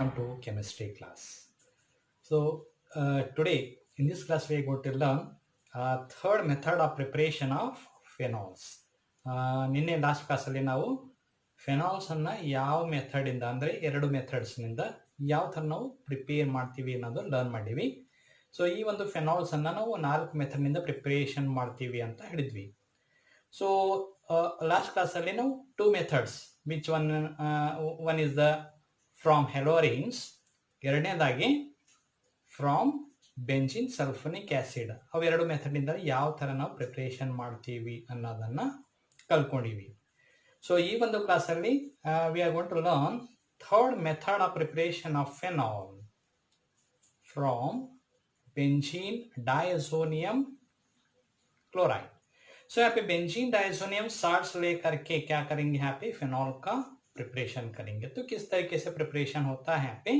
welcome to chemistry class. Today in this class we are going to learn third method of preparation of phenols. ನಿನ್ನೆ last ಕ್ಲಾಸಲ್ಲಿ ನಾವು ಫೆನಾಲ್ಸ್ ಅನ್ನ ಯಾವ method ಇಂದ ಅಂದ್ರೆ ಎರಡು ಮೆಥಡ್ಸ್ ನಿಂದ ಯಾವ ತರ ನಾವು ಪ್ರಿಪೇರ್ ಮಾಡ್ತೀವಿ ಅನ್ನೋದು ಲರ್ನ್ ಮಾಡಿವಿ. ಸೊ ಈ ಒಂದು ಫೆನಾಲ್ಸ್ ಅನ್ನ ನಾವು 4 ಮೆಥಡ್ ನಿಂದ ಪ್ರಿಪರೇಷನ್ ಮಾಡ್ತೀವಿ ಅಂತ ಹೇಳಿದ್ವಿ. ಸೊ ಲಾಸ್ಟ್ ಕ್ಲಾಸ್ ಅಲ್ಲಿ ನಾವು 2 methods which one is the from haloarenes, ಎರಡನೇದಾಗಿ ಫ್ರಾಮ್ ಬೆಂಜಿನ್ ಸಲ್ಫೋನಿಕ್ ಆಸಿಡ್. ಅವೆರಡು ಮೆಥಡ್ ಇಂದ ಯಾವ ತರ ನಾವು ಪ್ರಿಪರೇಷನ್ ಮಾಡ್ತೀವಿ ಅನ್ನೋದನ್ನ ಕಲ್ಕೊಂಡಿವಿ. ಸೊ ಈ ಒಂದು ಕ್ಲಾಸ್ ಅಲ್ಲಿ we are going to learn third method of preparation of phenol from benzene diazonium chloride. So यहाँ पे बेंजीन डायज़ोनियम साल्ट्स लेकर के क्या करेंगे, यहाँ पे फिनॉल का प्रिपरेशन करेंगे. तो किस तरीके से प्रिपरेशन होता है यहाँ पे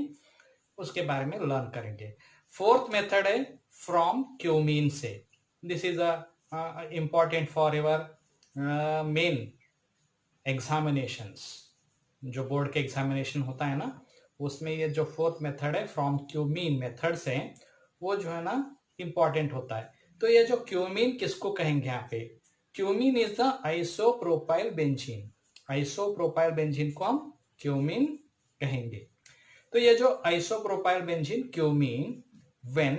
उसके बारे में लर्न करेंगे. फोर्थ मेथड है फ्रॉम क्यूमीन से. This is important for your main examinations. जो बोर्ड के एग्जामिनेशन होता है ना, उसमें ये जो फोर्थ मेथड है फ्रॉम क्यूमीन मेथड से, वो जो है ना इंपॉर्टेंट होता है. तो ये जो क्यूमीन किसको कहेंगे, यहाँ पे cumene is the isopropyl benzene. Isopropyl benzene को हम क्यूमीन कहेंगे. तो ये जो isopropyl benzene cumene when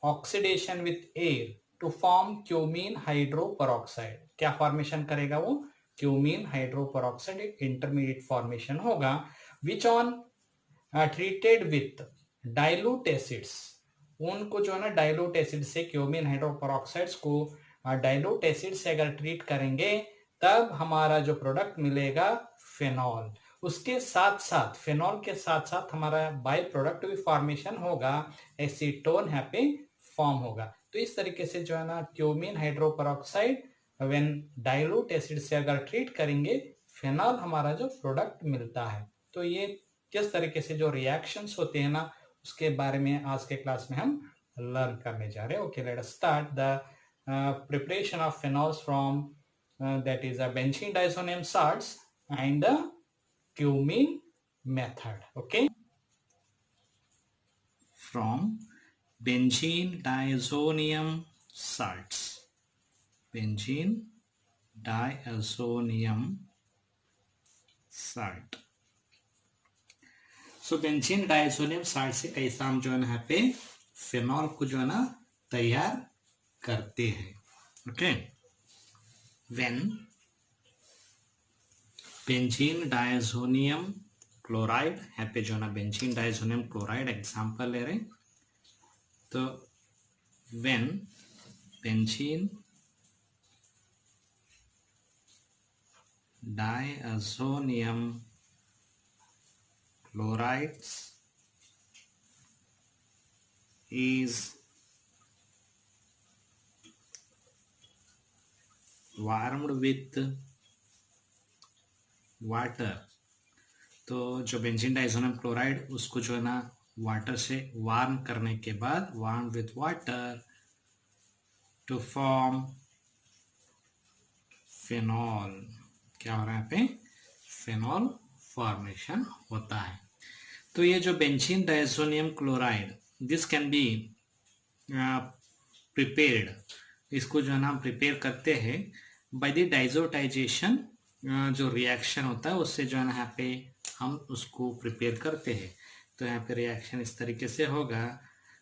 oxidation with air to form cumene hydroperoxide, क्या फॉर्मेशन करेगा वो क्यूमीन हाइड्रोपेरोक्साइड, एक इंटरमीडिएट फॉर्मेशन होगा which on treated with dilute acids. उनको जो है ना डाइल्यूट एसिड से क्यूमीन हाइड्रोपेरोक्साइड्स को डाइल्यूट एसिड से अगर ट्रीट करेंगे तब हमारा जो प्रोडक्ट मिलेगा फेनॉल. उसके साथ साथ फेनॉल के साथ साथ हमारा बाय प्रोडक्ट भी फॉर्मेशन होगा, एसीटोन यहाँ पे फॉर्म होगा. तो इस तरीके से जो है ना cumene hydroperoxide when dilute acid से अगर ट्रीट करेंगे फेनॉल हमारा जो प्रोडक्ट मिलता है. तो ये किस तरीके से जो रिएक्शंस होते हैं ना उसके बारे में आज के क्लास में हम लर्न करने जा रहे हैं. Okay, let us start the preparation of phenols from that is a benzene diazonium salts and the cumene method. Okay, from benzene diazonium salts, benzene diazonium salt. So benzene diazonium salt से कैसा हम जो है ना यहाँ पे phenol को जो है ना तैयार करते हैं. Okay, when benzene diazonium chloride, यहाँ पे जो है ना बेंजीन डायज़ोनियम क्लोराइड एग्जांपल ले रहे हैं. तो when benzene diazonium chlorides is warmed with water. तो जो बेंजीन डायज़ोनियम क्लोराइड उसको जो है ना वाटर से वार्म करने के बाद, warm with water to form phenol, क्या हो रहा है यहाँ पे फेनॉल फॉर्मेशन होता है. तो ये जो benzene diazonium chloride this can be prepared, इसको जो है ना प्रिपेयर करते हैं बाय द डाइजोटाइजेशन. जो रिएक्शन होता है उससे जो है ना यहाँ पे हम उसको प्रिपेयर करते हैं. तो यहाँ पे रिएक्शन इस तरीके से होगा.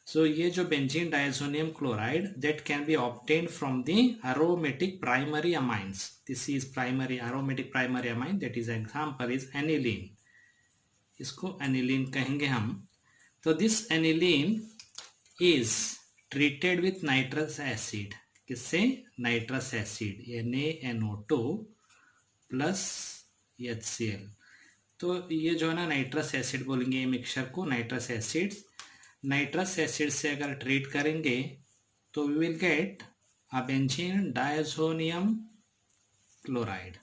सो ये जो benzene diazonium chloride that can be obtained from the aromatic primary amines. This is primary aromatic primary amine, that is example is aniline. इसको एनिलीन कहेंगे हम. तो this aniline is treated with nitrous acid. किससे? Nitrous acid, NaNO2 plus HCl. तो ये जो है ना नाइट्रस एसिड बोलेंगे ये मिक्सचर को, नाइट्रस एसिड. नाइट्रस एसिड से अगर ट्रीट करेंगे तो we will get a benzene diazonium chloride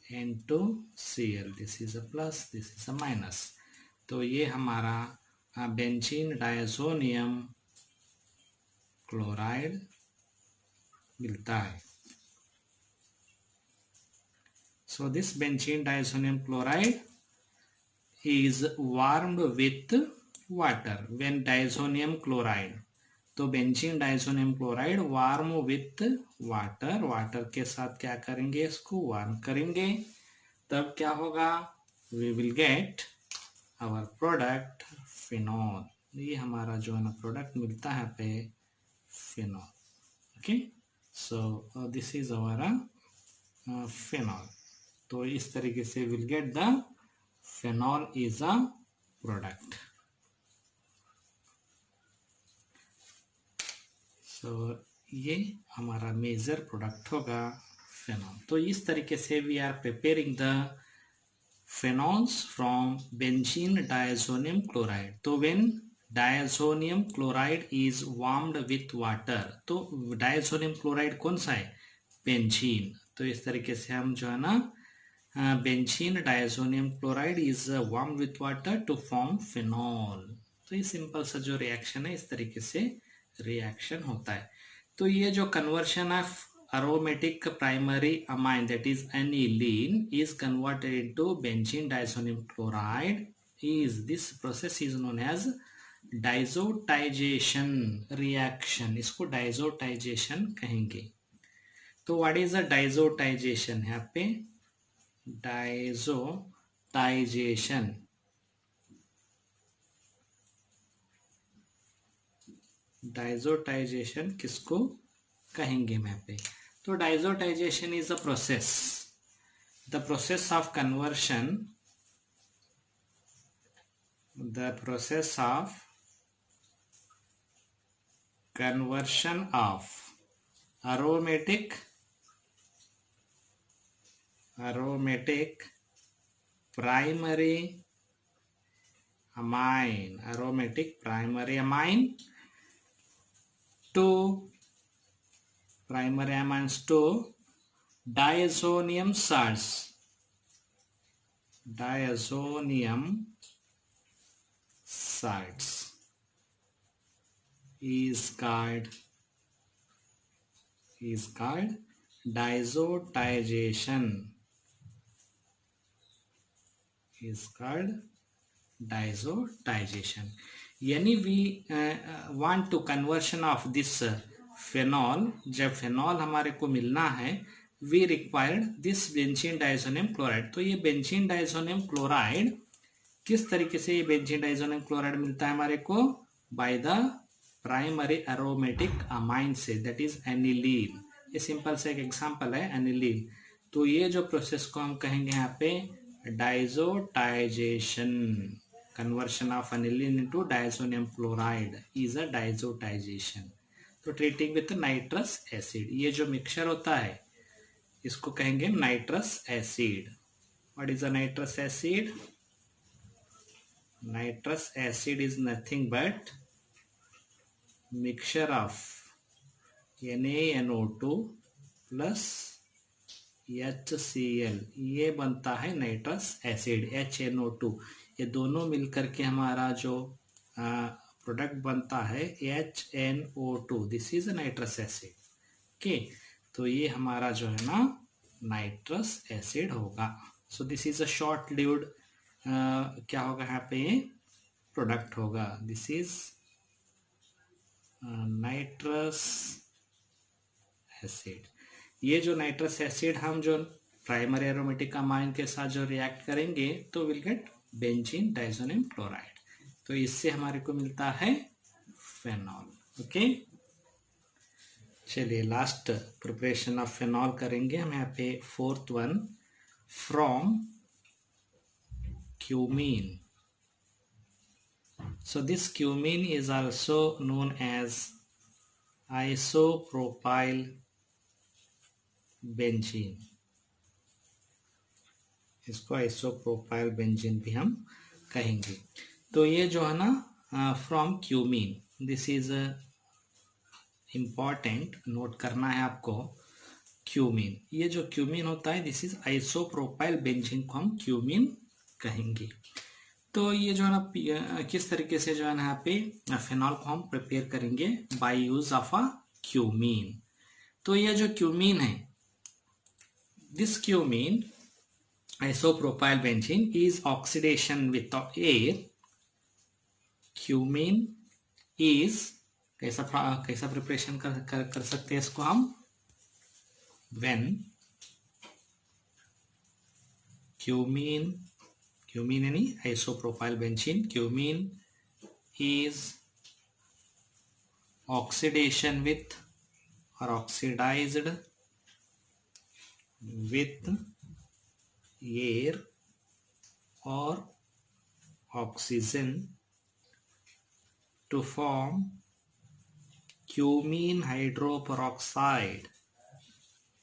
N2Cl. This is a plus, this is a minus. तो ये हमारा बेंजीन डायज़ोनियम क्लोराइड मिलता है. So this benzene diazonium chloride is warmed with water when diazonium chloride, तो benzene diazonium chloride warm with water, water के साथ क्या करेंगे, इसको वार्म करेंगे, तब क्या होगा, we will get our product phenol. ये हमारा जो है ना प्रोडक्ट मिलता है पे phenol. Okay, so this is our phenol. तो इस तरीके से will get the phenol is a product. तो ये हमारा मेजर प्रोडक्ट होगा फिनॉल। तो इस तरीके से we are preparing the phenols from benzene diazonium chloride. तो when diazonium chloride is warmed with water, तो डायजोनियम क्लोराइड कौन सा है, बेंजीन। तो इस तरीके से हम जो है ना benzene diazonium chloride is warmed with water to form phenol. तो ये सिंपल सा जो रिएक्शन है इस तरीके से रिएक्शन होता है। तो ये जो conversion of aromatic primary amine, that is aniline, is converted into benzene diazonium chloride, is this process is known as diazotization reaction. इसको डाइजोटाइजेशन कहेंगे। तो व्हाट इज अ डाइजोटाइजेशन, यहाँ पे डाइजोटाइजेशन, डाइजोटाइजेशन किसको कहेंगे मैं पे। तो diazotization is a process, the process of conversion, the process of conversion of aromatic primary amine to primary amines to diazonium salts, is called diazotization, is called diazotization. यानी we want to conversion of this phenol, जब phenol हमारे को मिलना है, we required this benzene diazonium chloride. तो ये benzene diazonium chloride किस तरीके से, ये बेंजीन डाइजोनियम क्लोराइड मिलता है हमारे को by the primary aromatic amine से, दैट इज एनिलीन। ये सिंपल से एक एग्जांपल है एनिलीन। तो ये जो प्रोसेस को हम कहेंगे यहाँ पे diazotization, conversion of aniline into diazonium chloride is a diazotization. तो ट्रीटिंग विथ नाइट्रस एसिड, ये जो मिक्सचर होता है इसको कहेंगे nitrous acid. What is a nitrous acid, nitrous acid is nothing but mixture of NaNO2 plus HCl, ये बनता है नाइट्रस एसिड, HNO2। ये दोनों मिलकर के हमारा जो प्रोडक्ट बनता है HNO2, this is nitrous acid. Okay, तो ये हमारा जो है ना नाइट्रस एसिड होगा। सो this is a short lived क्या होगा यहाँ पे प्रोडक्ट होगा, दिस इज नाइट्रस एसिड। ये जो नाइट्रस एसिड हम जो प्राइमरी एरोमेटिक अमाइन के साथ जो रिएक्ट करेंगे तो will get benzene diazonium chloride. तो इससे हमारे को मिलता है फेनॉल। ओके, चलिए लास्ट प्रिपरेशन ऑफ फेनॉल करेंगे हम यहाँ पे, fourth one, from cumene. So this cumene is also known as isopropyl benzene, इसको आइसोप्रोपाइल बेंजीन भी हम कहेंगे। तो ये जो है ना from cumene, this is important, note करना है आपको। क्यूमीन, ये जो क्यूमीन होता है दिस इज आइसोप्रोपाइल बेंजीन को हम क्यूमीन कहेंगे। तो ये जो है ना किस तरीके से जो है ना यहाँ पे फिनॉल को हम प्रिपेयर करेंगे by use of a cumene. तो ये जो क्यूमीन है, this cumene isopropyl benzene is oxidation with air. Cumene is कैसा प्रिपरेशन कर सकते हैं इसको हम, when क्यूमीन यानी isopropyl benzene, cumene is oxidation with or oxidized with air or oxygen to form cumene hydroperoxide.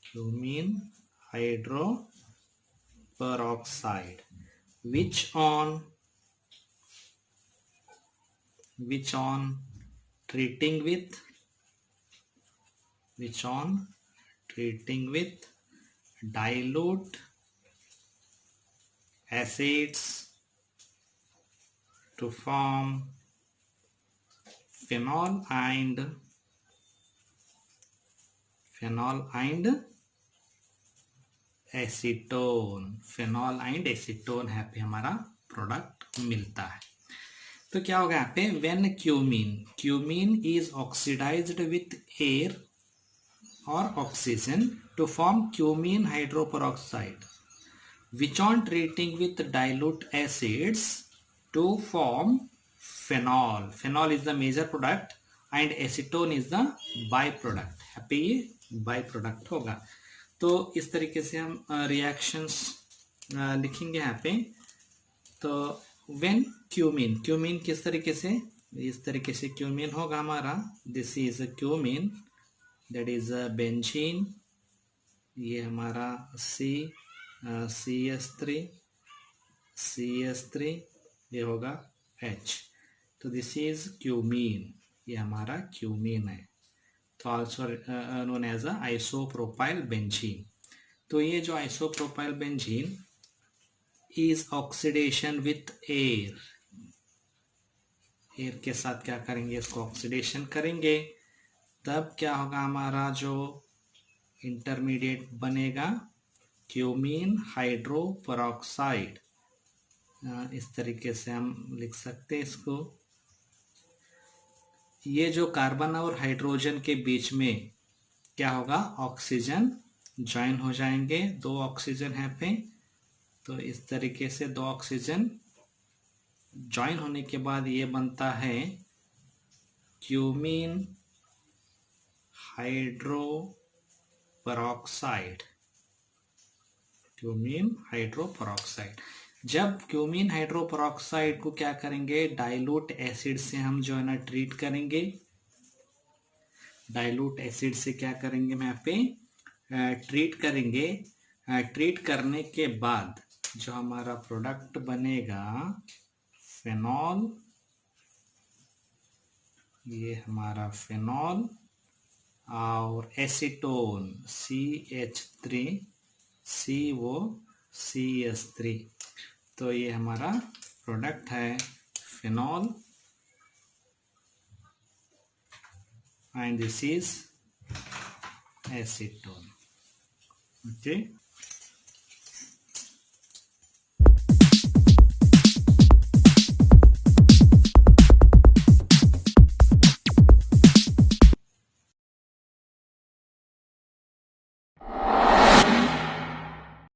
Cumene hydroperoxide, which on treating with dilute acids to form phenol and acetone, phenol and acetone यहाँ पे हमारा product मिलता है। तो क्या होगा यहाँ पे, when cumene is oxidized with air और oxygen to form cumene hydroperoxide, which on treating with dilute acids to form phenol. Phenol is the major product and acetone is the byproduct. यहाँ पे ये byproduct होगा। तो इस तरीके से हम रिएक्शंस लिखेंगे यहाँ पे। तो when क्यूमीन किस तरीके से, इस तरीके से क्यूमीन होगा हमारा, this is cumene, that is benzene, ये हमारा CS3 ये होगा H, तो दिस इज क्यूमीन, ये हमारा क्यूमीन है, तो also known as a isopropyl benzene. तो ये जो isopropyl benzene is oxidation with air के साथ क्या करेंगे, इसको ऑक्सीडेशन करेंगे, तब क्या होगा हमारा जो इंटरमीडिएट बनेगा क्यूमीन हाइड्रोपेरोक्साइड। इस तरीके से हम लिख सकते हैं इसको। ये जो कार्बन और हाइड्रोजन के बीच में क्या होगा, ऑक्सीजन ज्वाइन हो जाएंगे, दो ऑक्सीजन है पे, तो इस तरीके से दो ऑक्सीजन ज्वाइन होने के बाद ये बनता है क्यूमीन हाइड्रोपेरोक्साइड। जब क्यूमीन हाइड्रोपेरोक्साइड को क्या करेंगे, डाइल्यूट एसिड से हम जो है ना ट्रीट करेंगे, डाइल्यूट एसिड से क्या करेंगे, मैं यहाँ पे ट्रीट करेंगे। ट्रीट करने के बाद जो हमारा प्रोडक्ट बनेगा फेनॉल, ये हमारा फेनॉल और एसीटोन CH3COCS3, तो ये हमारा प्रोडक्ट है phenol and this is acetone. Okay.